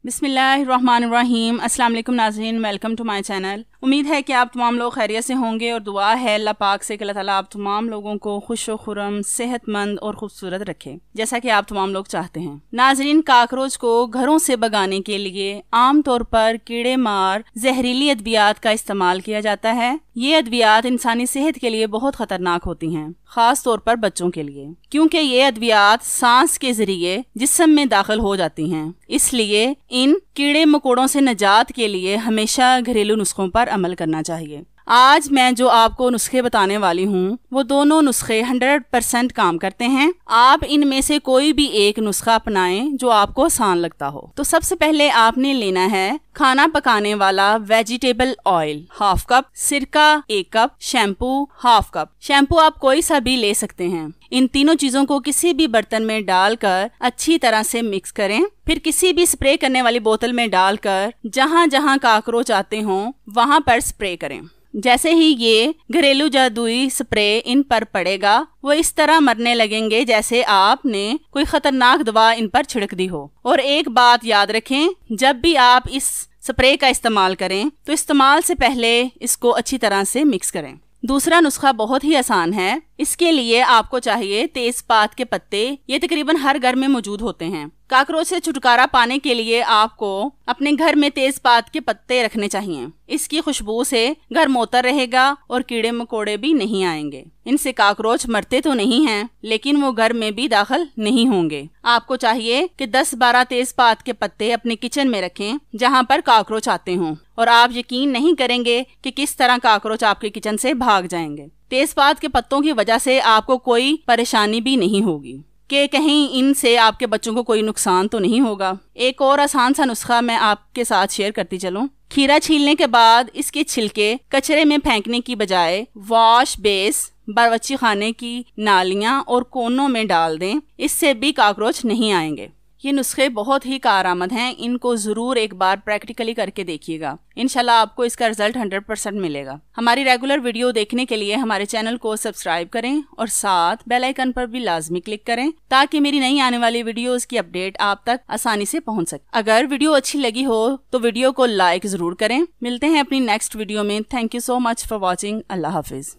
बिस्मिल्लाहिर्रहमानिर्रहीम। अस्सलाम वालेकुम नाज़रीन, वेलकम टू माय चैनल। उम्मीद है कि आप तमाम लोग खैरियत से होंगे और दुआ है अल्लाह पाक से कि अल्लाह ताला आप तमाम लोगों को खुश व खुरम, सेहतमंद और खूबसूरत रखे, जैसा कि आप तमाम लोग चाहते हैं। नाज़रीन, काकरोच को घरों से भगाने के लिए आम तौर पर कीड़े मार जहरीली अद्वियात का इस्तेमाल किया जाता है। ये अद्वियात इंसानी सेहत के लिए बहुत खतरनाक होती हैं, खास तौर पर बच्चों के लिए, क्योंकि ये अद्वियात सांस के जरिए जिस्म में दाखिल हो जाती हैं। इसलिए इन कीड़े मकोड़ों से निजात के लिए हमेशा घरेलू नुस्खों पर अमल करना चाहिए। आज मैं जो आपको नुस्खे बताने वाली हूँ वो दोनों नुस्खे 100% काम करते हैं। आप इनमें से कोई भी एक नुस्खा अपनाएं जो आपको आसान लगता हो। तो सबसे पहले आपने लेना है खाना पकाने वाला वेजिटेबल ऑयल ½ कप, सिरका 1 कप, शैम्पू ½ कप। शैम्पू आप कोई सा भी ले सकते हैं। इन तीनों चीजों को किसी भी बर्तन में डालकर अच्छी तरह से मिक्स करें। फिर किसी भी स्प्रे करने वाली बोतल में डालकर जहाँ जहाँ काकरोच आते हों वहाँ पर स्प्रे करें। जैसे ही ये घरेलू जादुई स्प्रे इन पर पड़ेगा वो इस तरह मरने लगेंगे जैसे आपने कोई खतरनाक दवा इन पर छिड़क दी हो। और एक बात याद रखें, जब भी आप इस स्प्रे का इस्तेमाल करें तो इस्तेमाल से पहले इसको अच्छी तरह से मिक्स करें। दूसरा नुस्खा बहुत ही आसान है। इसके लिए आपको चाहिए तेजपात के पत्ते। ये तकरीबन हर घर में मौजूद होते हैं। काकरोच से छुटकारा पाने के लिए आपको अपने घर में तेजपात के पत्ते रखने चाहिए। इसकी खुशबू से घर मोतर रहेगा और कीड़े मकोड़े भी नहीं आएंगे। इनसे काकरोच मरते तो नहीं हैं, लेकिन वो घर में भी दाखिल नहीं होंगे। आपको चाहिए कि 10-12 तेजपात के पत्ते अपने किचन में रखें जहाँ पर काकरोच आते हों, और आप यकीन नहीं करेंगे कि किस तरह काकरोच आपके किचन से भाग जाएंगे। तेजपात के पत्तों की वजह से आपको कोई परेशानी भी नहीं होगी कि कहीं इनसे आपके बच्चों को कोई नुकसान तो नहीं होगा। एक और आसान सा नुस्खा मैं आपके साथ शेयर करती चलूं। खीरा छीलने के बाद इसके छिलके कचरे में फेंकने की बजाय वॉश बेस, बावर्ची खाने की नालियां और कोनों में डाल दें। इससे भी काकरोच नहीं आएंगे। ये नुस्खे बहुत ही कारआमद हैं। इनको जरूर एक बार प्रैक्टिकली करके देखिएगा। इंशाल्लाह आपको इसका रिजल्ट 100% मिलेगा। हमारी रेगुलर वीडियो देखने के लिए हमारे चैनल को सब्सक्राइब करें और साथ बेल आइकन पर भी लाजमी क्लिक करें ताकि मेरी नई आने वाली वीडियोस की अपडेट आप तक आसानी से पहुंच सके। अगर वीडियो अच्छी लगी हो तो वीडियो को लाइक जरूर करें। मिलते हैं अपनी नेक्स्ट वीडियो में। Thank you so much for watching. Allah Hafiz.